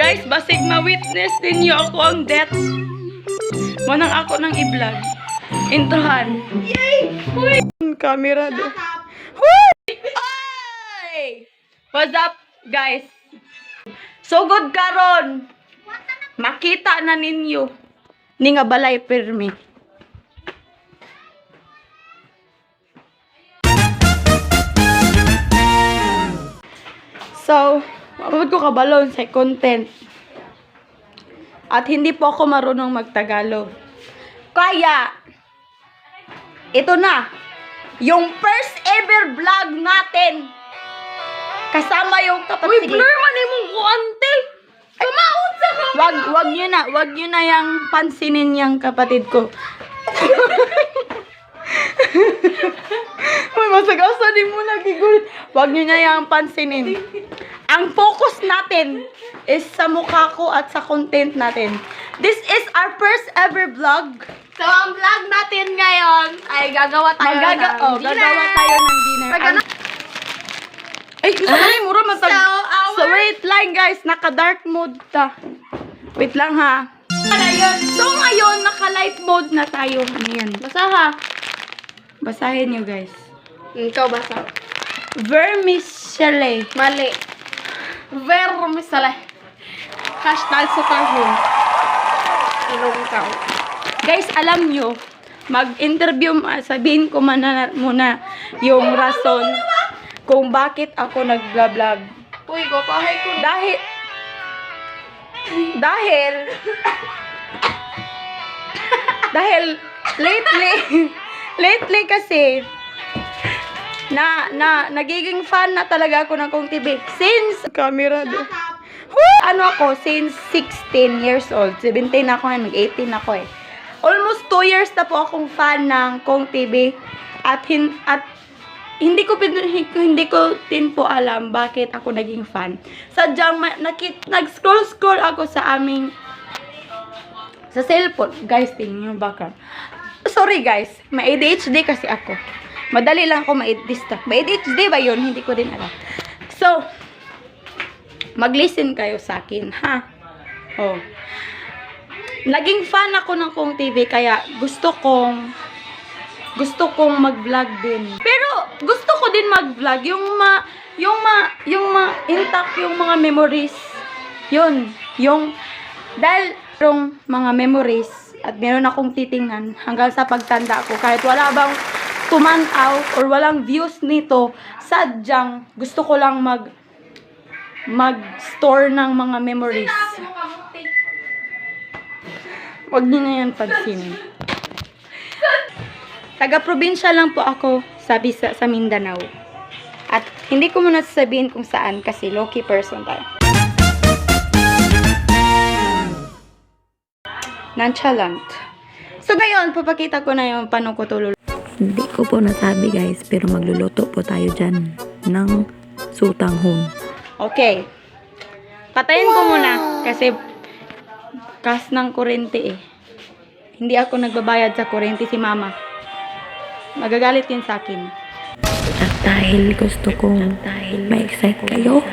Guys, basig ma-witness ninyo ako ang death. Manang ako ng i-vlog. Introhan. Yay! Huy! Camera do. Huy! Ay! What's up, guys? So good karon. Makita na ninyo. Ni nga balay permi. So, mapapag ko kabalon sa content. At hindi po ako marunong magtagalog. Kaya, ito na, yung first ever vlog natin. Kasama yung kapatid. Uy, blur man mong kuante. Kamaot sa kamera. Wag nyo na yung pansinin yung kapatid ko. Uy, masagasa din mo nagigulit. Wag nyo na yung pansinin. Ang focus natin is sa mukha ko at sa content natin. This is our first ever vlog. So, ang vlog natin ngayon ay gagawa tayo ng dinner. Gagawa tayo ng dinner. Ay, gusto na yung mura matag. So, wait lang guys. Naka-dark mode ta. Wait lang ha. So, ngayon, naka-light mode na tayo. Ano yan? Basa ha. Basahin nyo guys. Ikaw basa. Vermicelli. Mali. Vermicelli. Hashtag sukahon. Ilong ka. Guys, alam nyo, mag-interview, sabihin ko muna yung rason kung bakit ako nag-vlog. Uy, gopahay ko. Dahil lately kasi nagiging fan na talaga ako ng Kong TV since camera do. Since 16 years old. 17 ako ngayon, mag-18 ako eh. Almost 2 years na po akong fan ng Kong TV at hindi ko din po alam bakit ako naging fan. Sadyang nag-scroll ako sa cellphone. Guys, tingnan yung background. Sorry guys, may ADHD kasi ako. Madali lang ako ma-distract. May ADHD ba yun? Hindi ko din alam. So, mag-listen kayo sa akin, ha? Oh. Naging fan ako ng Kong TV kaya gusto kong mag-vlog din. Pero gusto ko din mag-vlog yung intact yung mga memories. Dahil yung mga memories at meron akong titingnan hanggang sa pagtanda ko kahit wala bang tumanaw or walang views nito, sadyang gusto ko lang mag-store ng mga memories. Wag niyo na yan pansinin. Taga-probinsya lang po ako sa Mindanao. At hindi ko muna sasabihin kung saan kasi low-key person tayo. Nonchalant. So ngayon, papakita ko na yung paano ko tulog. Hindi ko po nasabi guys, pero magluluto po tayo dyan ng sutanghon. Okay. Patayin ko muna kasi kas ng kuryente eh. Hindi ako nagbabayad sa kuryente, si mama. Magagalit yun sa akin. At dahil gusto kong ma-excite kayo,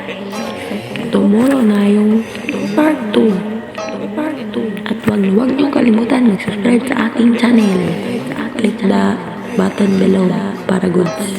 tomorrow na yung part 2. At huwag niyong kalimutan mag-subscribe sa ating channel. Click the button below para goods.